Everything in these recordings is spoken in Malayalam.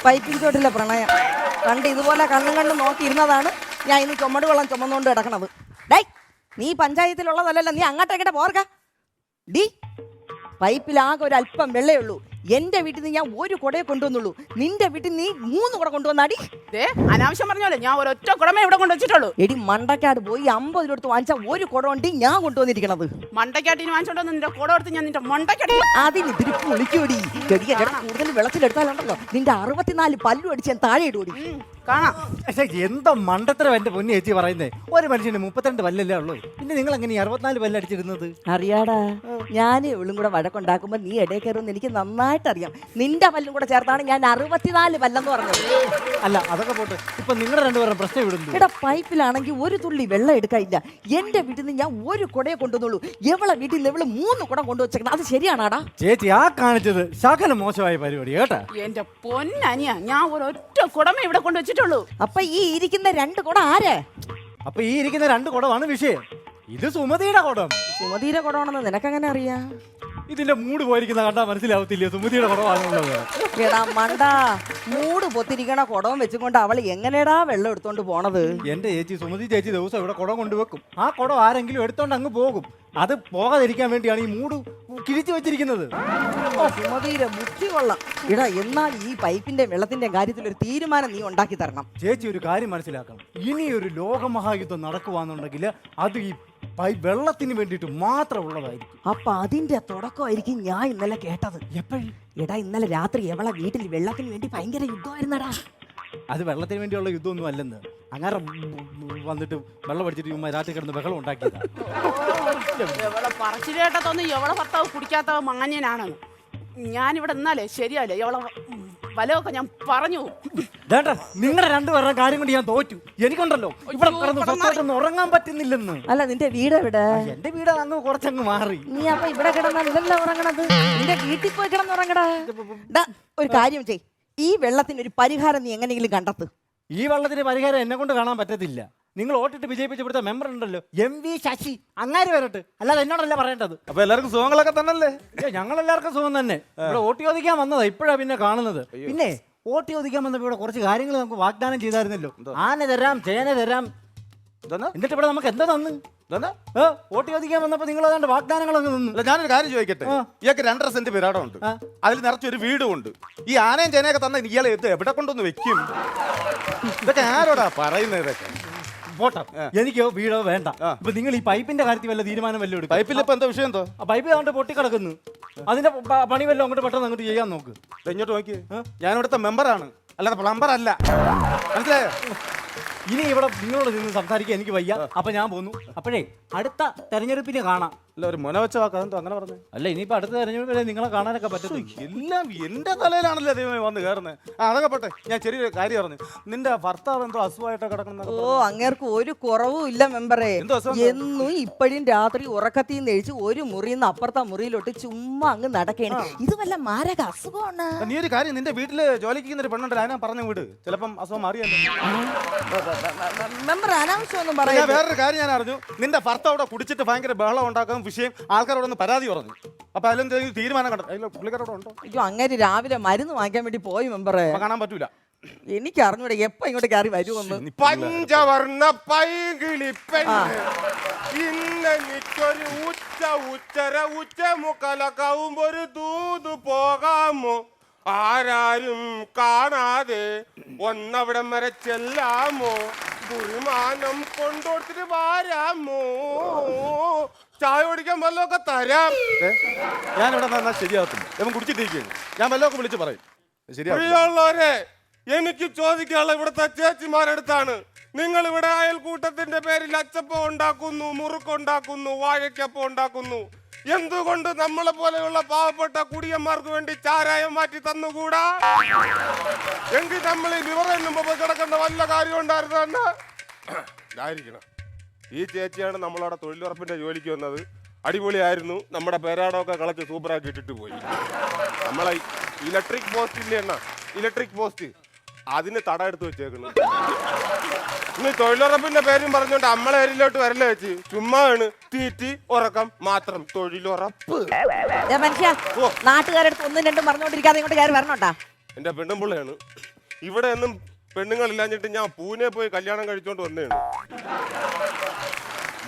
പൈപ്പിൽ ചോട്ടില്ല പ്രണയം കണ്ട് ഇതുപോലെ കണ്ണും നോക്കിയിരുന്നതാണ് ഞാൻ ഇന്ന് ചുമട് വെള്ളം ചുമന്നുകൊണ്ട് കിടക്കണത്. ഡൈ നീ പഞ്ചായത്തിലുള്ളതല്ലല്ലോ, നീ അങ്ങോട്ടേക്കിട്ട് പോർക്ക. ഡി പൈപ്പിലാകെ ഒരു അല്പം വെള്ളേ ഉള്ളൂ. എന്റെ വീട്ടിൽ നിന്ന് ഞാൻ ഒരു കുടയെ കൊണ്ടുവന്നുള്ളൂ, നിന്റെ വീട്ടിൽ നീ 3 കുട കൊണ്ടുവന്നാടി. അനാവശ്യം പറഞ്ഞോളെ, ഞാൻ ഒരൊറ്റ കുടമേ ഇവിടെ കൊണ്ടുവച്ചിട്ടുള്ളൂ. എടി മണ്ടക്കാട് പോയി 50 രൂപ എടുത്ത് വാങ്ങിച്ച ഒരു കുട കൊണ്ട് ഞാൻ കൊണ്ടുവന്നിരിക്കണത്. മണ്ടക്കാട്ടിന് വാങ്ങിച്ചോണ്ടോ നിന്റെ കുട എടുത്ത് ഞാൻ നിന്റെ മണ്ടക്കാട്ടി അതിന് ഇതിരി പൊളിക്കൂടി. ചെടി കൂടുതൽ വെള്ളത്തിലെടുത്താലുണ്ടല്ലോ നിന്റെ 64 പല്ലു അടിച്ച് ഞാൻ താഴെ ഇടൂടി. കാണാം. എന്താ മണ്ടത്തരം എന്റെ പൊന്നു ചേച്ചി പറയുന്നേ? ഒരു മനുഷ്യന് 32 പല്ലല്ലേ ഉള്ളൂ, പിന്നെ നിങ്ങൾ എങ്ങനെ 64 പല്ല് അടിച്ചിരുന്നത്? അറിയാടാ, ഞാനും ഇവളും കൂടെ വഴക്കുണ്ടാക്കുമ്പോ നീ ഇടയിൽ കയറുമെന്ന് എനിക്ക് നന്നായിട്ട് അറിയാം. നിന്റെ പല്ലും കൂടെ ചേർത്താണ് ഞാൻ 64 പല്ലെന്ന് പറഞ്ഞത്. അല്ല അതൊക്കെ പോട്ടെ, ഇപ്പൊ നിങ്ങളുടെ രണ്ടുപേരും പ്രശ്നം ഇവിടുന്നു. ഇവിടെ പൈപ്പിലാണെങ്കിൽ ഒരു തുള്ളി വെള്ളം എടുക്കാനില്ല. എന്റെ വീട്ടിൽ നിന്ന് ഞാൻ ഒരു കുടയെ കൊണ്ടുവന്നുള്ളൂ, എവളെ വീട്ടിൽ നിന്ന് ഇവള് 3 കുടം കൊണ്ടുവച്ചേക്കണം. അത് ശരിയാണാടാ? ചേച്ചി ആ കാണിച്ചത് ശകലം മോശമായ പരിപാടി കേട്ടാ. എന്റെ പൊന്നനിയ, ഞാൻ ഒരൊറ്റ കുടമേ ഇവിടെ കൊണ്ടുവച്ചിട്ടുള്ളൂ. അപ്പൊ ഈ ഇരിക്കുന്ന 2 കുടം ആരെ? അപ്പൊ ഈ ഇരിക്കുന്ന 2 കുടമാണ് വിഷയം. ഇത് സുമതിയുടെ കുടം. സുമതിയുടെ കുടമാണെന്ന് നിനക്കെങ്ങനെ അറിയാം? ഇതിന്റെ മൂട് പോയിരിക്കുന്ന കണ്ടാ മനസ്സിലാവത്തില്ല സുമതിയുടെ കുടമാണുള്ളത്. എടാ മണ്ടാ, മൂട് പൊത്തിരിക്കണ കുടവും വെച്ചുകൊണ്ട് അവൾ എങ്ങനെയാടാ വെള്ളം എടുത്തോണ്ട് പോണത്? എന്റെ ചേച്ചി സുമതി ചേച്ചി ദിവസം ഇവിടെ കുടം കൊണ്ടുവെക്കും. ആ കുടം ആരെങ്കിലും എടുത്തോണ്ട് അങ്ങ് പോകും. അത് പോകാതിരിക്കാൻ വേണ്ടിയാണ് ഈ മൂട് കിഴിച്ചു വെച്ചിരിക്കുന്നത്. സുമതിയുടെ ബുദ്ധി കൊള്ളാം. ഇടാ, എന്നാൽ ഈ പൈപ്പിന്റെ വെള്ളത്തിന്റെ കാര്യത്തിൽ ഒരു തീരുമാനം നീ ഉണ്ടാക്കി തരണം. ചേച്ചി ഒരു കാര്യം മനസ്സിലാക്കണം, ഇനി ഒരു ലോകമഹായുദ്ധം നടക്കുവാന്നുണ്ടെങ്കിൽ അത് ഈ വെള്ളത്തിന് വേണ്ടിയിട്ട് മാത്രമുള്ളതായിരിക്കും. അപ്പൊ അതിന്റെ തുടക്കമായിരിക്കും ഞാൻ ഇന്നലെ കേട്ടത്. എപ്പോഴും എടാ, ഇന്നലെ രാത്രി എവളെ വീട്ടിൽ വെള്ളത്തിന് വേണ്ടി ഭയങ്കര യുദ്ധമായിരുന്നടാ. അത് വെള്ളത്തിന് വേണ്ടിയുള്ള യുദ്ധമൊന്നും അല്ലെന്ന്. അങ്ങനെ വന്നിട്ട് വെള്ളം അടിച്ചിട്ട് രാത്രി കിടന്ന് ബഹളം ഉണ്ടാക്കിയതാ. എവളെ പറച്ചിലേട്ടത്തൊന്ന് എവളെ ഭർത്താവ് കുടിക്കാത്ത മാന്യനാണ്. ഞാനിവിടെ നിന്നാലേ ശരിയല്ലേ, എവളെ വലമൊക്കെ ഞാൻ പറഞ്ഞു. നിങ്ങളുടെ രണ്ടുപേരുടെ കാര്യം കൊണ്ട് ഞാൻ തോറ്റു. എനിക്കുണ്ടല്ലോ ഇവിടെ കിടന്ന് ഉറങ്ങാൻ പറ്റുന്നില്ലെന്ന്. അല്ല, നിന്റെ വീട് എവിടെ? എന്റെ വീട് അങ്ങ് കുറച്ചങ്ങ് മാറി. നീ അപ്പൊ ഇവിടെ കിടന്നല്ലോ ഉറങ്ങണത്, നിന്റെ വീട്ടിൽ പോയി കിടന്നുറങ്ങടാ. ഒരു കാര്യം ചെയ്, ഈ വെള്ളത്തിന് ഒരു പരിഹാരം നീ എങ്ങനെയെങ്കിലും കണ്ടെത്ത്. ഈ വെള്ളത്തിന് പരിഹാരം എന്നെ കൊണ്ട് കാണാൻ പറ്റത്തില്ല. നിങ്ങൾ വോട്ടിട്ട് വിജയിപ്പിച്ചെടുത്ത മെമ്പർ ഉണ്ടല്ലോ, MV ശശി, അങ്ങാര് വരട്ടെ, അല്ലാതെ എന്നോടല്ല പറയേണ്ടത്. അപ്പൊ എല്ലാവർക്കും സുഖങ്ങളൊക്കെ തന്നല്ലേ? ഞങ്ങൾ എല്ലാവർക്കും സുഖം തന്നെ. ഇവിടെ വോട്ട് ചോദിക്കാൻ വന്നതാ, ഇപ്പോഴാ പിന്നെ കാണുന്നത്. പിന്നെ വോട്ട് ചോദിക്കാൻ വന്നപ്പോ ഇവിടെ കുറച്ച് കാര്യങ്ങൾ നമുക്ക് വാഗ്ദാനം ചെയ്തായിരുന്നല്ലോ. ആന തരാം, ചേന തരാം, എന്നിട്ട് ഇവിടെ നമുക്ക് എന്താ തന്നു? വോട്ട് ചോദിക്കാൻ വന്നപ്പോ നിങ്ങൾ ഏതാണ്ട് വാഗ്ദാനങ്ങളൊക്കെ നിന്നു. അല്ല, ഞാനൊരു കാര്യം ചോദിക്കട്ടെ. ഇയാൾക്ക് 2.5 സെന്റ് വിരാടമുണ്ട്, അതിൽ നിറച്ചൊരു വീടുമുണ്ട്. ഈ ആനയും ചേനയൊക്കെ തന്നെ ഇയാളെ എവിടെ കൊണ്ടൊന്ന് വെക്കും? ഇതൊക്കെ ആരോടാ പറയുന്നത്? ഇതൊക്കെ പോട്ടെ, എനിക്കോ വീടോ വേണ്ട. ഇപ്പൊ നിങ്ങൾ ഈ പൈപ്പിന്റെ കാര്യത്തിൽ വല്ല തീരുമാനം വല്ലതും എടുക്കും. പൈപ്പിൽ ഇപ്പൊ എന്താ വിഷയം? എന്തോ ആ പൈപ്പ് അങ്ങോട്ട് പൊട്ടിക്കിടക്കുന്നു, അതിന്റെ പണി വല്ലതും അങ്ങോട്ട് പെട്ടെന്ന് അങ്ങോട്ട് ചെയ്യാൻ നോക്ക്. ഇങ്ങോട്ട് നോക്കി, ഞാനിവിടുത്തെ മെമ്പറാണ്, അല്ലാതെ പ്ലംബർ അല്ല. മനസ്സിലായോ? ഇനി ഇവിടെ നിങ്ങളോട് നിന്ന് സംസാരിക്കാൻ എനിക്ക് വയ്യ. അപ്പൊ ഞാൻ പോന്നു. അപ്പോഴേ അടുത്ത തെരഞ്ഞെടുപ്പിന് കാണാം. അല്ല, ഒരു മുനവച്ച വാക്ക്, അതെന്തോ അങ്ങനെ പറഞ്ഞു? അല്ല, ഇനിയിപ്പോ അടുത്ത തെരഞ്ഞെടുപ്പിനെ നിങ്ങളെ കാണാനൊക്കെ പറ്റത്തില്ല. എല്ലാം എന്റെ തലയിലാണല്ലോ ദൈവമേ വന്ന് കയറുന്നത്. അതൊക്കെ പോട്ടെ, ഞാൻ ചെറിയൊരു കാര്യം പറഞ്ഞു. നിന്റെ ഭർത്താവ് എന്തോ അസുഖമായിട്ട് കിടക്കുന്ന? ഓ, അങ്ങേർക്ക് ഒരു കുറവും ഇല്ല മെമ്പറേ. എന്നും ഇപ്പോഴും രാത്രി ഉറക്കത്തിൽ നിന്ന് എഴിച്ച് ഒരു മുറിയിൽ നിന്ന് അപ്പുറത്തെ മുറിയിലോട്ട് ചുമ്മാ അങ്ങ് നടക്കേണ്. ഇത് വല്ല മാരക അസുഖമാണ്. നീ ഒരു കാര്യം, നിന്റെ വീട്ടില് ജോലിക്ക് ഒരു പെണ്ണുണ്ടല്ലോ, അതിനെ പറഞ്ഞു വിട്, ചിലപ്പം അസുഖം മാറിയല്ലോ. മെമ്പർ അനാവശ്യമൊന്നും പറയാം. വേറൊരു കാര്യം ഞാൻ അറിഞ്ഞു, നിന്റെ ഭർത്താവ് അവിടെ കുടിച്ചിട്ട് ഭയങ്കര ബഹളം ഉണ്ടാക്കുന്ന വിഷയം ആൾക്കാരോടൊന്ന് പരാതി പറഞ്ഞു. അപ്പൊ അതിലെന്തെങ്കിലും തീരുമാനം കണ്ടോ? പുള്ളിക്കാരോട് ഉണ്ടോ? അയ്യോ, അങ്ങനെ രാവിലെ മരുന്ന് വാങ്ങിക്കാൻ വേണ്ടി പോയി മെമ്പറേ. കാണാൻ പറ്റൂല. എനിക്ക് അറിഞ്ഞൂടെ എപ്പ ഇങ്ങോട്ട് കയറി വരുമെന്ന്. പഞ്ചവർണ്ണ പൈകിളി പെണ്ണ് ഇന്നെനിക്കൊരു ഉച്ചമുക്കലക്കാവുമ്പൊരു ദൂത് പോകാമോ? ആരാരും കാണാതെ ഒന്നവിടം വരെ ചെല്ലാമോ? കുറിമാനം കൊണ്ടോടുത്തിട്ട് വാരാമോ? ചായ കുടിക്കാൻ വല്ലതൊക്കെ തരാം. ഞാനിവിടെ നിന്നാ ശരിയാകത്തില്ല. ഇവൻ കുടിച്ചിട്ടിരിക്കുകയാണ്. ഞാൻ വല്ലതൊക്കെ വിളിച്ച് പറയും. ശരിയുള്ളവരെ, എനിക്ക് ചോദിക്കാനുള്ള ഇവിടുത്തെ ചേച്ചിമാരെടുത്താണ്. നിങ്ങൾ ഇവിടെ അയൽക്കൂട്ടത്തിന്റെ പേരിൽ അച്ചപ്പം ഉണ്ടാക്കുന്നു, മുറുക്കുണ്ടാക്കുന്നു, വാഴയ്ക്കപ്പം ഉണ്ടാക്കുന്നു. എന്തുകൊണ്ട് നമ്മളെ പോലെയുള്ള പാവപ്പെട്ട കുടിയന്മാർക്ക് വേണ്ടി ചാരായം മാറ്റി തന്നുകൂടാ? എങ്കിൽ നമ്മൾ ഈ ലിവറിന് മുമ്പ് കിടക്കേണ്ട വല്ല കാര്യം ഉണ്ടായിരുന്ന ഈ ചേച്ചിയാണ് നമ്മളവിടെ തൊഴിലുറപ്പിന്റെ ജോലിക്ക് വന്നത്. അടിപൊളിയായിരുന്നു. നമ്മുടെ പേരാടമൊക്കെ കളച്ച് സൂപ്പറാക്കി ഇട്ടിട്ട് പോയി. നമ്മളെ ഇലക്ട്രിക് പോസ്റ്റ് ഇല്ലേ എണ്ണ, ഇലക്ട്രിക് പോസ്റ്റ്, അതിന് തട എടുത്ത് വെച്ചേക്കുന്നു. ഇനി തൊഴിലുറപ്പിന്റെ പേരും പറഞ്ഞോണ്ട് നമ്മളെ ഏരിയയിലോട്ട് വരല്ലേ വെച്ച് ചുമ്മാണ്. തീറ്റി ഉറക്കം മാത്രം തൊഴിലുറപ്പ്. മനുഷ്യ, നാട്ടുകാരെടുത്ത് 1 2 പറഞ്ഞോണ്ടിരിക്കാതെ ഇങ്ങോട്ട് കയറി വരണോട്ടാ. എന്റെ പെണ്ണുമ്പിള്ളയാണ്. ഇവിടെ ഒന്നും പെണ്ണുങ്ങളില്ലാഞ്ഞിട്ട് ഞാൻ പൂനെ പോയി കല്യാണം കഴിച്ചോണ്ട് വന്നേണ്.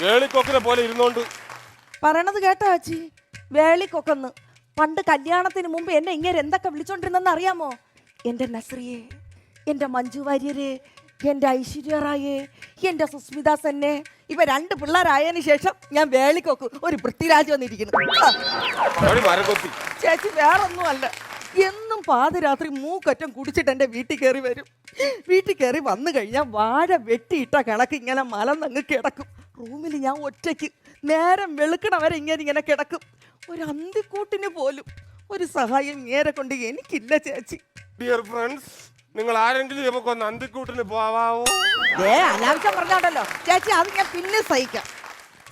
വേളിക്കൊക്കിനെ പോലെ ഇരുന്നോണ്ട്. പറയണത് കേട്ടോ ആച്ചി, വേളിക്കൊക്കെന്ന്. പണ്ട് കല്യാണത്തിന് മുമ്പ് എന്നെ ഇങ്ങനെ എന്തൊക്കെ വിളിച്ചോണ്ടിരുന്നെന്ന് അറിയാമോ? എൻ്റെ നസ്രിയെ, എൻ്റെ മഞ്ജു വാര്യരെ, എൻ്റെ ഐശ്വര്യ റായെ, എൻ്റെ സുസ്മിത സെന്നെ. ഇപ്പൊ 2 പിള്ളേരായതിനു ശേഷം ഞാൻ വേളിക്കൊക്ക് ഒരു പൃഥ്വിരാജ് വന്നിരിക്കുന്നു. മരക്കൊത്തി ചേച്ചി വേറൊന്നുമല്ല, എന്നും പാതിരാത്രി മൂക്കറ്റം കുടിച്ചിട്ട് എൻ്റെ വീട്ടിൽ കയറി വരും. വീട്ടിൽ കയറി വന്നു കഴിഞ്ഞാൽ വാഴ വെട്ടിയിട്ട കണക്ക് ഇങ്ങനെ മലന്നങ്ങ് കിടക്കും. റൂമിൽ ഞാൻ ഒറ്റയ്ക്ക് നേരം വെളുക്കണ വരെ ഇങ്ങനെ കിടക്കും. ഒരു അന്തിക്കൂട്ടിന് പോലും ഒരു സഹായം നേരെ കൊണ്ട് എനിക്കില്ല ചേച്ചി. ഡിയർ ഫ്രണ്ട്സ്, നിങ്ങൾ ആരെങ്കിലും ഇവക്ക് ഒന്ന് അന്തിക്കൂട്ടിന് പോവാവോ? അനാവശ്യം പറഞ്ഞോണ്ടല്ലോ ചേച്ചി, അത് ഞാൻ പിന്നെ സഹിക്കാം.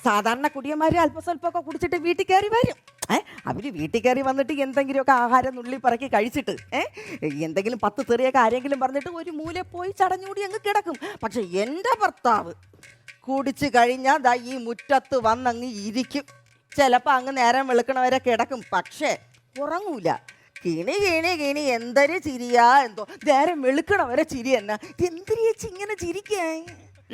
സാധാരണ കുടിയന്മാര് അല്പസ്വല്പമൊക്കെ കുടിച്ചിട്ട് വീട്ടിൽ കയറി വരും. അവര് വീട്ടിൽ കയറി വന്നിട്ട് എന്തെങ്കിലുമൊക്കെ ആഹാരം നുള്ളി പറക്കി കഴിച്ചിട്ട് എന്തെങ്കിലും 10 തെറിയൊക്കെ ആരെങ്കിലും പറഞ്ഞിട്ട് ഒരു മൂല പോയി ചടഞ്ഞൂടി അങ്ങ് കിടക്കും. പക്ഷെ എൻ്റെ ഭർത്താവ് കുടിച്ചു കഴിഞ്ഞാൽ ദാ ഈ മുറ്റത്ത് വന്നങ്ങ് ഇരിക്കും. ചിലപ്പോൾ അങ്ങ് നേരം വെളുക്കണവരെ കിടക്കും. പക്ഷേ ഉറങ്ങൂല. കിണി കിണി കിണി എന്തൊരു ചിരിയാ എന്തോ. നേരം വെളുക്കണവരെ ചിരി തന്നെ. എന്തിനു ചേച്ചി ഇങ്ങനെ ചിരിക്കേ?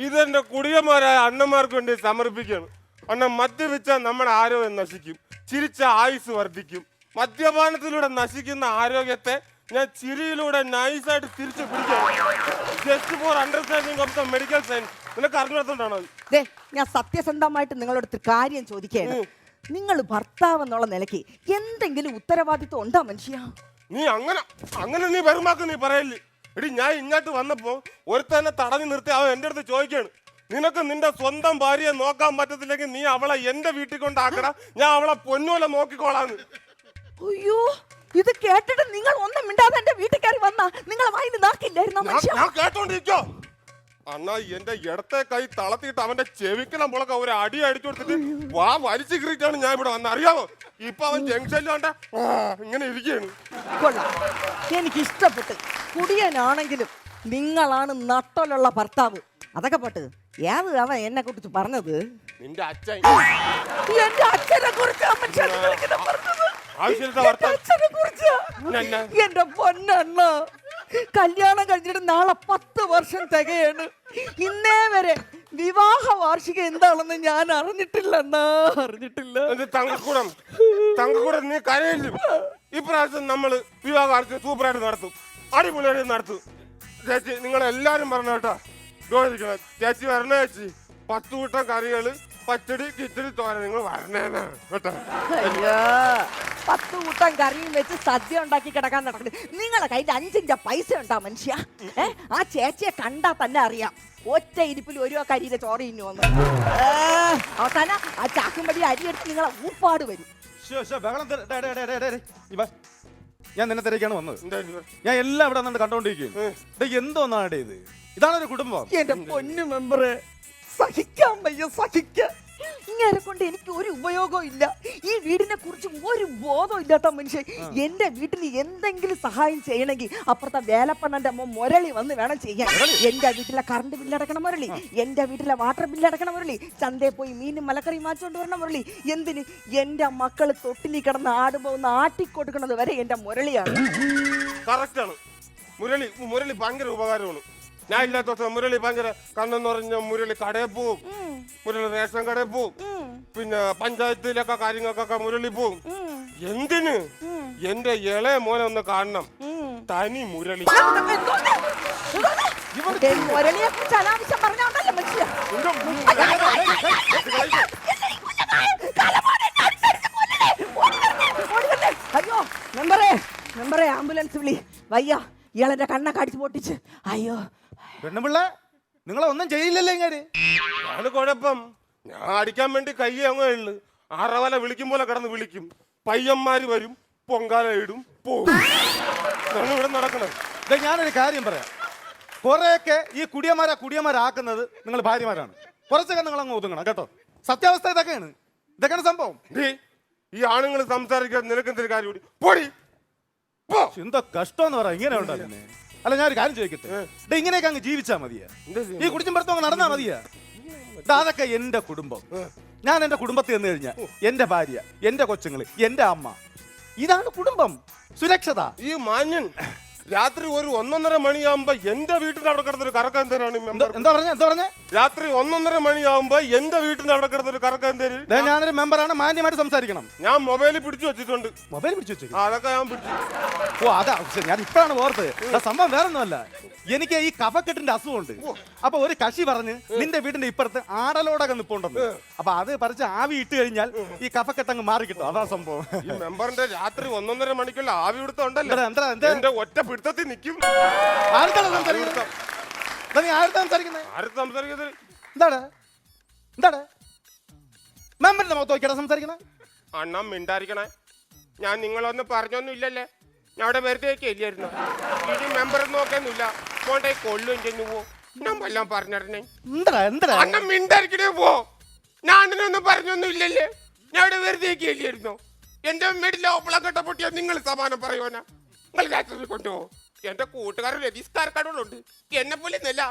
ഇതെന്റെ കുടിയന്മാരായ അണ്ണന്മാർക്ക് വേണ്ടി സമർപ്പിക്കുകയാണ്. അണ്ണൻ മദ്യപിച്ചാൽ നമ്മുടെ ആരോഗ്യം നശിക്കും, ചിരിച്ച ആയുസ് വർദ്ധിക്കും. മദ്യപാനത്തിലൂടെ നശിക്കുന്ന ആരോഗ്യത്തെ ഞാൻ ചിരിയിലൂടെ നൈസായിട്ട് തിരിച്ചു പിടിക്കാം. Just for understanding of the medical science. നിനക്ക് അറിഞ്ഞിടത്തോണ്ടാണോ? ഞാൻ സത്യസന്ധമായിട്ട് നിങ്ങളോട് കാര്യം ചോദിക്കുകയാണ്. നിങ്ങൾ ഭർത്താവ് എന്നുള്ള നിലയ്ക്ക് എന്തെങ്കിലും ഉത്തരവാദിത്വം ഉണ്ടോ മനുഷ്യ? നീ അങ്ങനെ നീ പെരുമാക്ക് നീ പറയല്ലേ. എടി, ഞാൻ ഇങ്ങോട്ട് വന്നപ്പോ ഒരുത്തന്നെ തടഞ്ഞു നിർത്തി അവൻ എൻ്റെ അടുത്ത് ചോദിക്കാണ്, നിനക്ക് നിന്റെ സ്വന്തം ഭാര്യയെ നോക്കാൻ പറ്റത്തില്ലെങ്കിൽ നീ അവളെ എന്റെ വീട്ടിൽ കൊണ്ടാക്കട, ഞാൻ അവളെ പൊന്നുപോലെ നോക്കിക്കോളാന്ന്. അയ്യോ, ഇത് കേട്ടിട്ട് നിങ്ങൾ ഒന്നും മിണ്ടാതെ എന്റെ വീട്ടിൽ കയറി വന്നാ നിങ്ങളെ വായിന്ന് നാക്കില്ലായിരുന്നോ മനുഷ്യ? ഞാൻ കേട്ടോണ്ടിരിക്കോ? അണ്ണാ എന്റെ ഇടത്തെ കൈ തളത്തിയിട്ട് അവന്റെ ചെവിക്കണം മുളക്ക ഒരു അടി അടിച്ചു കൊടുത്തിട്ട് വാ വലിച്ചു കീറിയിട്ടാണ് ഞാൻ ഇവിടെ വന്നത്, അറിയാമോ? ഇപ്പൊ അവൻ ജംഗ്ഷനിലാണ്ട ഇങ്ങനെ ഇരിക്കുകയാണ്. കൊള്ളാം, എനിക്ക് ഇഷ്ടപ്പെട്ട്. കുടിയനാണെങ്കിലും നിങ്ങളാണ് നട്ടലുള്ള ഭർത്താവ്. അതൊക്കെ പോട്ട്, ഏത് അവൻ എന്നെ കുറിച്ച് പറഞ്ഞത്? നിന്റെ അച്ഛൻ. എന്റെ അച്ഛനെ കുറിച്ച് എന്റെ പൊന്നണ്ണ, കല്യാണം കഴിഞ്ഞിട്ട് നാളെ 10 വർഷം തികയാണ്. ഇന്നേ വരെ വിവാഹ വാർഷികം എന്താണെന്ന് ഞാൻ അറിഞ്ഞിട്ടില്ല. തങ്കക്കൂടം നീ കരയിലും. ഇപ്രാവശ്യം നമ്മള് വിവാഹ വാർഷികം സൂപ്പറായിട്ട് നടത്തും, അടിപൊളിയായിട്ട് നടത്തും. ചേച്ചി നിങ്ങളെല്ലാരും പറഞ്ഞു കേട്ടോ, ചോദിക്കണം ചേച്ചി വരണ ചേച്ചി. 10 കൂട്ടം കറികള്, പച്ചടി, കിച്ചടി, തോര, നിങ്ങൾ വരണേന്നാ കേട്ടോ. അയ്യോ, 10 കൂട്ടം കറിയും വെച്ച് സദ്യ ഉണ്ടാക്കി കിടക്കാൻ നടക്കുന്നത്. നിങ്ങളെ കയ്യിൽ 5 പൈസ ഉണ്ടാ മനുഷ്യ? ആ ചേച്ചിയെ കണ്ടാ തന്നെ അറിയാം, ഒറ്റ ഇരിപ്പിൽ ഒരു കരിയിലെ ചോറ ഇന്നു വന്നു. അവസാനം ആ ചാക്കുംപടി അരി എടുത്ത് നിങ്ങളെ ഊപ്പാട് വരും. ഞാൻ നിന്നെ തിരക്കാണ് വന്നത്. ഞാൻ എല്ലാം ഇവിടെ നിന്ന് കണ്ടോണ്ടിരിക്കുന്നു. എന്തോന്നാണ് ഇത്? ഇതാണൊരു കുടുംബം? എന്റെ പൊന്നു മെമ്പറെ, സഹിക്കാൻ വയ്യ, സഹിക്കാൻ. ഇങ്ങനെ കൊണ്ട് എനിക്ക് ഒരു ഉപയോഗവും ഇല്ല. ഈ വീടിനെ കുറിച്ച് ഒരു ബോധവും ഇല്ലാത്ത മനുഷ്യൻ എന്റെ വീട്ടിൽ എന്തെങ്കിലും സഹായം ചെയ്യണമെങ്കിൽ അപ്പുറത്തെ വേലപ്പണ്ണന്റെ അമ്മ മുരളി വന്ന് വേണം ചെയ്യാൻ. എന്റെ വീട്ടിലെ കറണ്ട് ബില്ലടക്കണം മുരളി, എന്റെ വീട്ടിലെ വാട്ടർ ബില്ലടക്കണം മുരളി, ചന്തയിൽ പോയി മീനും മലക്കറി മാച്ചോണ്ട് വരണം മുരളി. എന്തിന്? എന്റെ മക്കള് തൊട്ടിലി കിടന്ന് ആടുമ്പോ ഒന്ന് ആട്ടിക്കൊടുക്കണത് വരെ എന്റെ മുരളിയാണ്. കറക്റ്റാണ്. മുരളി ഭയങ്കര ഉപകാരമാണ്. ഞാൻ ഇല്ലാത്ത ദിവസം മുരളി ഭയങ്കര കണ്ണെന്ന് പറഞ്ഞ മുരളി കടയിൽ പോവും, മുരളി റേഷൻ കടയിൽ പോവും, പിന്നെ പഞ്ചായത്തിലൊക്കെ കാര്യങ്ങൾക്കൊക്കെ മുരളി പോവും. എന്തിന്? എന്റെ ഇളയ മോനെ ഒന്ന് കാണണം, തനി മുരളി. മുരളിയെ കുറിച്ച് അനാവശ്യം പറഞ്ഞോണ്ടല്ലോ മനുഷ്യ. അയ്യോ മെമ്പറെ ആംബുലൻസ് വിളി, വയ്യ, ഇയാളെന്റെ കണ്ണൊക്കെ അടിച്ചു പൊട്ടിച്ച്. അയ്യോ പെണ്ണുപിള്ള, നിങ്ങളെ ഒന്നും ചെയ്യില്ലല്ലോ ഇങ്ങനെ. ആണ് കുഴപ്പം. ഞാൻ അടിക്കാൻ വേണ്ടി കൈ അങ്ങ് ഉള്ളു. അറവല വിളിക്കും പോലെ കിടന്ന് വിളിക്കും. പയ്യന്മാര് വരും, പൊങ്കാല ഇടും, പോകും. ഇവിടെ നടക്കണം. ഞാനൊരു കാര്യം പറയാം. കുറെയൊക്കെ ഈ കുടിയന്മാരാക്കുന്നത് നിങ്ങൾ ഭാര്യമാരാണ്. കുറച്ചൊക്കെ നിങ്ങൾ അങ്ങ് ഒതുങ്ങണം കേട്ടോ. സത്യാവസ്ഥ ഇതൊക്കെയാണ് സംഭവം. ഈ ആണുങ്ങൾ സംസാരിക്കാൻ നിനക്കെന്തൊരു കാര്യം കൂടി പോടി. എന്താ കഷ്ടം എന്ന് പറയാം. ഇങ്ങനെ ഉണ്ടോ തന്നെ? അല്ല, ഞാനൊരു കാര്യം ചോദിക്കട്ടെ, ഇങ്ങനെയൊക്കെ അങ്ങ് ജീവിച്ചാ മതിയാ? ഈ കുടിച്ചും പുറത്തും അങ്ങ് നടന്നാ മതിയാ? അതൊക്കെ എന്റെ കുടുംബം. ഞാൻ എന്റെ കുടുംബത്തിൽ നിന്ന് കഴിഞ്ഞാൽ എന്റെ ഭാര്യ, എന്റെ കൊച്ചുങ്ങള്, എന്റെ അമ്മ, ഇതാണ് കുടുംബം. സുരക്ഷത. ഈ മാന്യൻ രാത്രി ഒരു 1:30 മണിയാകുമ്പോ എന്റെ വീട്ടിന്റെ അവിടെ കിടന്നൊരു കറക്കാൻ തരാണ് ഈ മെമ്പർ. എന്താ പറഞ്ഞ രാത്രി 1:30 മണിയാകുമ്പോ എന്റെ വീട്ടിന്റെ അവിടെ കിടന്നൊരു കറക്കാൻ തരും. ഞാനൊരു മെമ്പറാണ്, മാന്യമായിട്ട് സംസാരിക്കണം. ഞാൻ മൊബൈലിൽ പിടിച്ചു വെച്ചിട്ടുണ്ട്. മൊബൈൽ പിടിച്ചു വെച്ചു. അതൊക്കെ ഞാൻ പിടിച്ചു. ഓ അതാ ഞാൻ ഇപ്പോഴാണ് ഓർത്ത്. സംഭവം വേറെ ഒന്നുമല്ല, എനിക്ക് ഈ കഫക്കെട്ടിന്റെ അസുഖമുണ്ട്. അപ്പൊ ഒരു കക്ഷി പറഞ്ഞ് നിന്റെ വീടിന്റെ ഇപ്പുറത്ത് ആടലോടൊക്കെ നിപ്പുണ്ടെന്ന്. അപ്പൊ അത് പറിച്ച് ആവി ഇട്ട് കഴിഞ്ഞാൽ ഈ കഫക്കെട്ട് അങ്ങ് മാറി കിട്ടും. അതാ സംഭവം. ഈ മെമ്പറിന്റെ രാത്രി 1:30 മണിക്കുള്ള ആവി പിടുത്തമുണ്ടല്ലോ, എന്താ എന്റെ ഒറ്റ പിടുത്തത്തിൽ നിൽക്കും. ആർക്കാണ് സംസാരിക്കുന്നത്? നീ ആരുടെ സംസാരിക്കുന്നത്? ആരും സംസാരിക്കുന്നത് എന്താണ് മെമ്പറിന്റെ മുഖത്ത് നോക്കിയാ സംസാരിക്കണേ? അണ്ണം മിണ്ടായിരിക്കണേ. ഞാൻ നിങ്ങളൊന്നും പറഞ്ഞൊന്നും ഇല്ലല്ലേ. ഞാൻ അവിടെ വെറുതെ ഇല്ലായിരുന്നു. ഇനി മെമ്പർ നോക്കൊന്നുമില്ല. മോണ്ടെ കൊല്ലും ചെന്നു പോ. ഞാൻ വല്ലതും പറഞ്ഞിരുന്നേ. അണ്ണം മിണ്ടായിരിക്കണേ പോ. ഞാൻ അണ്ണനൊന്നും പറഞ്ഞൊന്നും ഇല്ലല്ലേ. ഞാൻ അവിടെ വെറുതെ ഇല്ലായിരുന്നു. എന്റെ വീട്ടിലെ ഓപ്പള കെട്ട പൊട്ടിയാ നിങ്ങൾ സമാനം പറയുവാനാ? നിങ്ങൾ രാത്രി കൊണ്ടുപോകും. എന്റെ കൂട്ടുകാരൻ രതീഷ്കാർക്കാടുണ്ട്. എന്നെ പോലെ എന്നല്ല,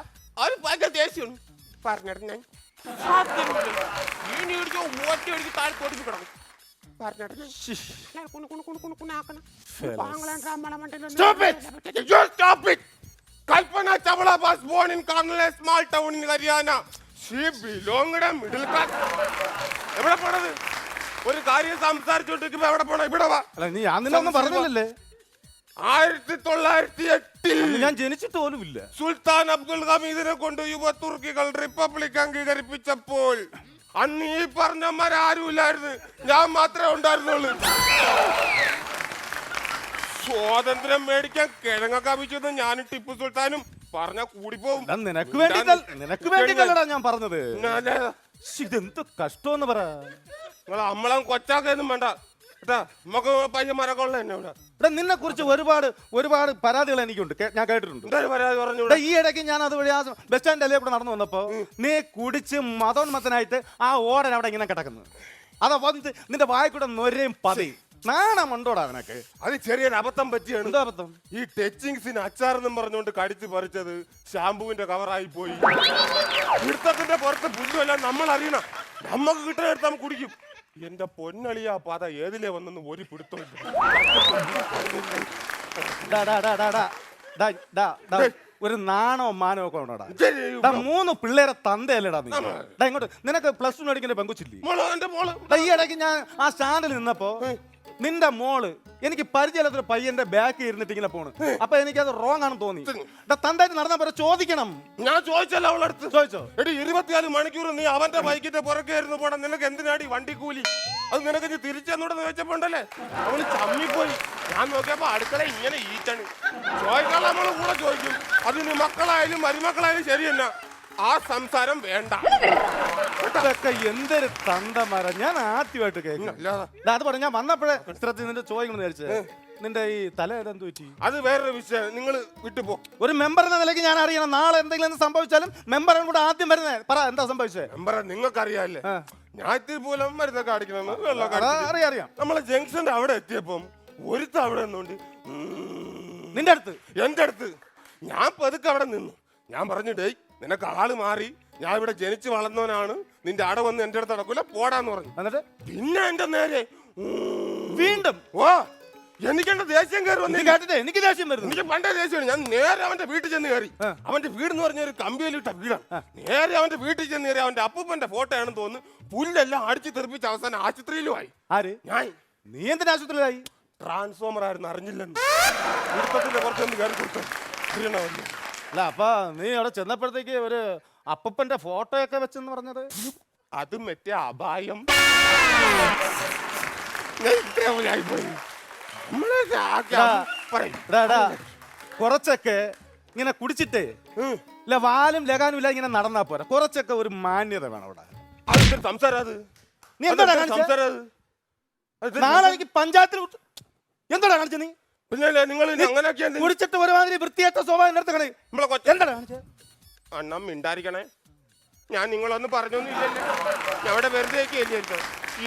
അവർ ഭയങ്കര ദേഷ്യമാണ്. പറഞ്ഞിരുന്നേ ഇനി ഒറ്റ ഒഴുകി താഴെ കൊടുത്തു കിടക്കും. Kalpana Chawla was born in Karnal, a small town in Haryana. She belonged to middle class. എവിടെ പോണത്? ഒരു കാര്യം സംസാരിച്ചോണ്ടിരിക്കുമ്പോ എവിടെ പോണ? ഇവിടെ വാ. നീ അന്നൊന്നും പറഞ്ഞില്ലല്ലേ? 1908 ഞാൻ ജനിച്ചിട്ട് പോലുമില്ല. സുൽത്താൻ അബ്ദുൽ ഹമീദിനെ കൊണ്ട് യുവ തുർക്കികൾ റിപ്പബ്ലിക് അംഗീകരിപ്പിച്ചപ്പോൾ അന്ന് ഈ പറഞ്ഞമാരാരുമില്ലായിരുന്നു. ഞാൻ മാത്രമേ ഉണ്ടായിരുന്നുള്ളൂ. സ്വാതന്ത്ര്യം മേടിക്കാൻ കിഴങ്ങൊക്കെ അഭിച്ചത് ഞാനും ടിപ്പു സുൽത്താനും പറഞ്ഞ കൂടിപ്പോവും. നിനക്ക് വേണ്ടിട്ടല്ലടാ ഞാൻ പറഞ്ഞത്. ഇതെന്ത് കഷ്ടമെന്ന് പറ. നിങ്ങൾ അമ്മളം കൊച്ചാക്കൊന്നും വേണ്ട കേട്ടാ. നമുക്ക് പയ്യന്മാരൊക്കെ ഉള്ള തന്നെ ഇവിടെ. നിന്നെ കുറിച്ച് ഒരുപാട് പരാതികൾ എനിക്കുണ്ട്, ഞാൻ കേട്ടിട്ടുണ്ട്. പരാതി പറഞ്ഞു. ഈ ഇടയ്ക്ക് ഞാൻ അതുവഴി ആ ബസ് സ്റ്റാൻഡ് അല്ലേ കൂടെ നടന്നു വന്നപ്പോ നീ കുടിച്ച് മതോന്മത്തനായിട്ട് ആ ഓടൻ അവിടെ ഇങ്ങനെ കിടക്കുന്നത്. അതാ വന്നിട്ട് നിന്റെ വായിക്കൂടെ നൊരയും പതി നാണമുണ്ടോടാ നിനക്ക്? അത് ചെറിയൊരു അബദ്ധം പറ്റിയാണ്. എന്താ അബദ്ധം? ഈ ടച്ചിങ്സിന് അച്ചാറെന്നും പറഞ്ഞുകൊണ്ട് കടിച്ചു പറിച്ചത് ഷാമ്പുവിന്റെ കവറായി പോയി. പിടുത്തത്തിന്റെ പുറത്ത് പുല്ലുമല്ല നമ്മൾ അറിയണം. നമുക്ക് കിട്ടുന്ന നമ്മൾ കുടിക്കും. എന്റെ പൊന്നളിയാ പാത ഏതിലേ വന്നെന്ന് ഒരു പിടുത്തമില്ല. ഒരു നാണോ മാനോ ഒക്കെ ഉണ്ടോടാ? 3 പിള്ളേരെ തന്തയല്ലേടാ നീ? ഇങ്ങോട്ട് നിനക്ക് +2 പഠിക്കുന്ന പെങ്കുച്ചില്ലേ? ഈ ഇടയ്ക്ക് ഞാൻ ആ സ്റ്റാൻഡിൽ നിന്നപ്പോ നിന്റെ മോള് എനിക്ക് പരിചയമില്ലാത്തൊരു പയ്യന്റെ ബാക്ക് ഇരുന്നിട്ട് ഇങ്ങനെ പോണ്. അപ്പൊ എനിക്കത് റോങ് ആണെന്ന് തോന്നി. തന്തായിട്ട് നടന്നാ പോലെ ചോദിക്കണം. ഞാൻ ചോദിച്ചല്ലോ അവളടുത്ത്. ചോദിച്ചോ? എടി 24 മണിക്കൂർ നീ അവന്റെ ബൈക്കിന്റെ പുറകെയായിരുന്നു പോടാ. നിനക്ക് എന്തിനാടി വണ്ടിക്കൂലി? അത് നിനക്ക് നീ തിരിച്ചെന്നൂടെന്ന് വെച്ചപ്പോണ്ടല്ലേ അവള് ചമ്മിപ്പോയി. ഞാൻ നോക്കിയപ്പോ അടുക്കള ഇങ്ങനെ ഈറ്റാണ്. ചോദിക്കാൻ നമ്മള് കൂടെ ചോദിക്കും. അതിന് മക്കളായാലും മരുമക്കളായാലും ശരി തന്നെ. ആ സംസാരം വേണ്ട. എന്തൊരു തന്തമാര, ഞാൻ ആദ്യമായിട്ട് കേൾക്കാം. അത് പറഞ്ഞ ഞാൻ വന്നപ്പോഴേ ഇത്രത്തിൽ നിന്റെ ചോദിക്കണം വിചാരിച്ചത്. നിന്റെ ഈ തല ഏതെന്ത് പറ്റി? അത് വേറൊരു വിഷയം. നിങ്ങൾ വിട്ടുപോ. ഒരു മെമ്പർ എന്ന നിലയ്ക്ക് ഞാൻ അറിയണം. നാളെ എന്തെങ്കിലും സംഭവിച്ചാലും മെമ്പറാണ് കൂടെ ആദ്യം വരുന്നത്. പറ എന്താ സംഭവിച്ചത്? മെമ്പറെ നിങ്ങൾക്കറിയാല്ലേ, ഞാൻ ഇത്തിരി പോലും മരുന്നൊക്കെ അടിക്കണം. അറിയാം. നമ്മളെ ജംഗ്ഷന്റെ അവിടെ എത്തിയപ്പം ഒരുത്ത അവിടെ നിന്നുകൊണ്ട് നിന്റെ അടുത്ത് എന്റെ അടുത്ത് ഞാൻ പതുക്കെ അവിടെ നിന്നു. ഞാൻ പറഞ്ഞു, ഡേയ് നിനക്ക് ആള് മാറി, ഞാൻ ഇവിടെ ജനിച്ചു വളർന്നവനാണ്, നിന്റെ അട വന്ന് എന്റെ അടുത്ത് നടക്കൂല, പോടാന്ന് പറഞ്ഞു. എന്നിട്ട് പിന്നെ എന്റെ നേരെ വീണ്ടും എനിക്കെന്റെ ദേഷ്യം കയറി വന്നു. കേട്ടിട്ട് എനിക്ക് ദേഷ്യം വരുന്നു. എനിക്ക് പണ്ടേ ദേഷ്യമാണ്. ഞാൻ നേരെ അവന്റെ വീട്ടിൽ ചെന്ന് കയറി. അവന്റെ വീട് എന്ന് പറഞ്ഞ ഒരു കമ്പിയിലിട്ട വീടാണ്. നേരെ അവന്റെ വീട്ടിൽ ചെന്ന് കയറി. അവന്റെ അപ്പൂപ്പന്റെ ഫോട്ടോ ആണെന്ന് തോന്നുന്നു. പുല്ലെല്ലാം അടിച്ചു തെറിപ്പിച്ച് അവസാനം ആശുപത്രിയിലുമായി. ആര്? ഞാൻ. നീ എന്തിനാ ആശുപത്രിയിലായി? ട്രാൻസ്ഫോമർ ആയിരുന്നു, അറിഞ്ഞില്ലെന്ന്. വൃത്തത്തിന്റെ പുറത്തൊന്ന് കയറി കൊടുത്തു. അല്ല അപ്പൊ നീ അവിടെ ചെന്നപ്പോഴത്തേക്ക് ഒരു അപ്പൂപ്പന്റെ ഫോട്ടോ ഒക്കെ വെച്ചെന്ന് പറഞ്ഞത്? അത് മറ്റേ അപായം. കുറച്ചൊക്കെ ഇങ്ങനെ കുടിച്ചിട്ടേ ഇല്ല വാലും ലഗാനും ഇല്ല ഇങ്ങനെ നടന്നാ പോരാ. കുറച്ചൊക്കെ ഒരു മാന്യത വേണം അവിടെ. സംസാരം നീ എന്താ നാളെ എനിക്ക് പഞ്ചായത്തിൽ എന്താ കാണിച്ച നീ? പിന്നെ നിങ്ങൾ കുടിച്ചിട്ട് ഒരുമാതിരി വൃത്തിയേറ്റ സ്വഭാവം നിർത്തണേ. എന്താ കാണിച്ചത്? അണ്ണം മിണ്ടായിരിക്കണേ. ഞാൻ നിങ്ങളൊന്നും പറഞ്ഞൊന്നും ഇല്ലല്ലേ. ഞാൻ അവിടെ വെറുതെ ഇല്ലായിരുന്നു.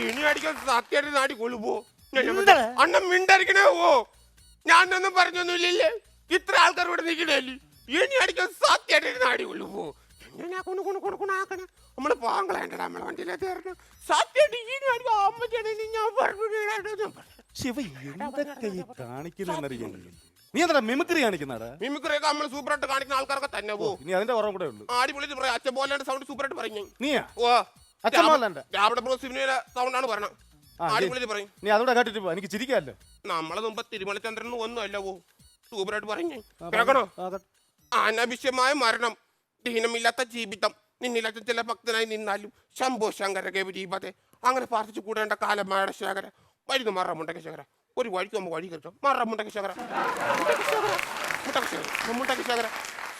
ഇനി അടിക്കാൻ സത്യമായിട്ട് നാടി കൊള്ളുപോ. അണ്ണം മിണ്ടായിരിക്കണേ. ഞാനൊന്നും പറഞ്ഞൊന്നും ഇല്ലല്ലേ. ഇത്ര ആൾക്കാർ ഇവിടെ നിൽക്കണല്ലേ. ഇനി അടിക്കാൻ സത്യമായിട്ട് നാടി കൊള്ളുപോ. നമ്മള് പാങ്ങളേണ്ട നമ്മളെ വണ്ടിയിലെത്തി സത്യമായിട്ട് ഇനി അടിക്കാൻ അമ്മ ഞാൻ പറഞ്ഞു. ശിവ എന്തൊക്കെ ഈ കാണിക്കുന്നറിയാം. നീ എന്താ മിമിക്രി കാണിക്കുന്നടാ? മിമിക്രിയൊക്കെ നമ്മൾ സൂപ്പറായിട്ട് കാണിക്കുന്ന ആൾക്കാരൊക്കെ തന്നെ പോ. ഇനി അതിന്റെ കുറവ് കൂടെ ഉള്ളൂ. ആടി വിളിച്ച് പറയാം അച്ഛൻ പോലെ സൗണ്ട് സൂപ്പറായിട്ട് പറഞ്ഞു. നീയാ ഓ അച്ഛൻ പോലണ്ട. രാവിലെ സിനിമയിലെ സൗണ്ടാണ് പറഞ്ഞത്. ആടി വിളിച്ച് പറയും. നീ അതോടെ കേട്ടിട്ട് പോ, എനിക്ക് ചിരിക്കാമല്ലോ. നമ്മളെ മുമ്പ് തിരുമലചന്ദ്രനും ഒന്നും അല്ല പോ, സൂപ്പറായിട്ട് പറഞ്ഞു. കേൾക്കണോ? അനാവശ്യമായ മരണം, ദീനമില്ലാത്ത ജീവിതം, നിന്നില്ലാത്ത ചില ഭക്തനായി നിന്നാലും ശംഭോ ശങ്കര ജീവിതത്തെ അങ്ങനെ പ്രാർത്ഥിച്ചു കൂടേണ്ട കാലമായ ശേഖര. മരുന്ന് മറമുണ്ടക ശേഖര, ഒരു വഴിക്ക് നമ്മൾ വഴി കയറ്റം മറമുണ്ടക ശേഖര, മുണ്ടക ശേഖര,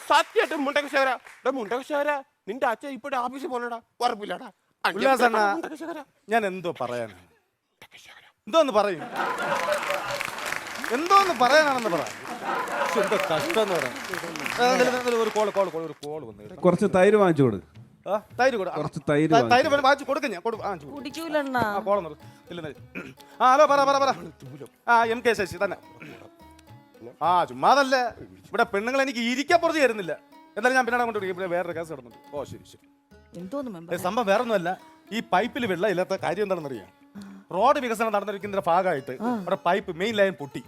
സത്യമായിട്ടും മുണ്ടക ശേഖര. മുണ്ടക ശേഖര, നിന്റെ അച്ഛൻ ഇപ്പോഴും ഓഫീസിൽ പോലടാ, ഉറപ്പില്ലടാ. ഞാൻ എന്തോ പറയാനാണ്, എന്തോന്ന് പറയും, എന്തോന്ന് പറയാനാണെന്ന് പറ. എന്തോ കഷ്ടം എന്ന് പറയാം. ഒരു കോള് വന്നു. കുറച്ച് തൈര് വാങ്ങിച്ചു കൊടു. തൈര് കൊടു. കുറച്ച് തൈര് തൈര് വാങ്ങിച്ചു കൊടുക്കാം. ഞാൻ കുടിക്കൂലണ്ണ. ഹലോ പറ. എം കെ ശശി തന്നെ. ചുമ്മാതല്ല, ഇവിടെ പെണ്ണുങ്ങൾ എനിക്ക് ഇരിക്കപ്പുറത്ത് തരുന്നില്ല. എന്തായാലും ഞാൻ പിന്നാടെ കൊണ്ട് ഇവിടെ വേറൊരു കേസ് കിടന്നുണ്ട്. ഓ ശരി. എന്തോന്ന് മെമ്പർ? സംഭവം വേറൊന്നുമല്ല, ഈ പൈപ്പിൽ വെള്ളം ഇല്ലാത്ത കാര്യം എന്താണെന്ന് അറിയാം. റോഡ് വികസനം നടന്നിരിക്കുന്നതിന്റെ ഭാഗമായിട്ട് അവിടെ പൈപ്പ് മെയിൻ ലൈൻ പൊട്ടി,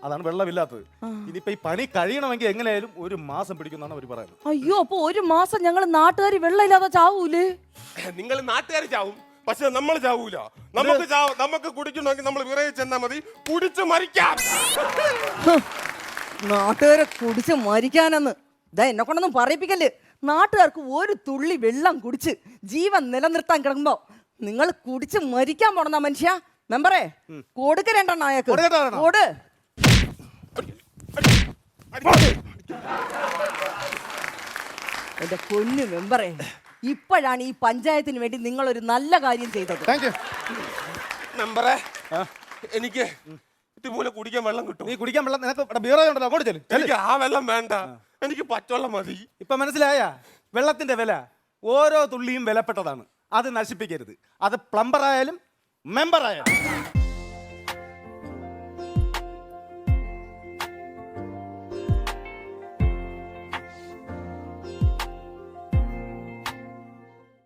അതാണ് വെള്ളമില്ലാത്തത്. ഇനിയിപ്പോ ഈ പണി കഴിയണമെങ്കിൽ എങ്ങനെയായാലും 1 മാസം പിടിക്കുന്നാണ് അവർ പറയുന്നത്. അയ്യോ, അപ്പൊ 1 മാസം ഞങ്ങൾ നാട്ടുകാർ വെള്ളം ഇല്ലാതെ ചാവൂലേ? നിങ്ങൾ നാട്ടുകാർ ചാവും, പക്ഷെ നമ്മൾ ചാവൂല. നമുക്ക് കുടിക്കണമെങ്കിൽ നമ്മൾ വിറയിൽ ചെന്നാൽ മതി, കുടിച്ചു മരിക്കാം. നാട്ടുകാരെ കുടിച്ച് മരിക്കാനെന്ന് ഇതാ എന്നെ കൊണ്ടൊന്നും പറയിപ്പിക്കല്ലേ. നാട്ടുകാർക്ക് ഒരു തുള്ളി വെള്ളം കുടിച്ച് ജീവൻ നിലനിർത്താൻ കിടക്കുമ്പോ നിങ്ങൾ കുടിച്ച് മരിക്കാൻ പോണെന്ന മനുഷ്യ. മെമ്പറേ, കൊടുക്കരണ്ടെണ്ണ അയാൾക്ക് കോട്. എന്റെ പൊന്നു മെമ്പറേ, ഇപ്പോഴാണ് ഈ പഞ്ചായത്തിന് വേണ്ടി നിങ്ങൾ ഒരു നല്ല കാര്യം ചെയ്തത്. മെമ്പറേ, എനിക്ക് ഇതുപോലെ കുടിക്കാൻ വെള്ളം കിട്ടും. നീ കുടിക്കാൻ വെള്ളം നിനക്ക് ബീറോ ഉണ്ടല്ലോ, അങ്ങോട്ട് ചെല്ല്. എനിക്ക് ആ വെള്ളം വേണ്ട, എനിക്ക് പച്ചവെള്ളം മതി. ഇപ്പൊ മനസ്സിലായ വെള്ളത്തിന്റെ വില? ഓരോ തുള്ളിയും വിലപ്പെട്ടതാണ്, അത് നശിപ്പിക്കരുത്. അത് പ്ലംബർ ആയാലും മെമ്പർ ആയാലും.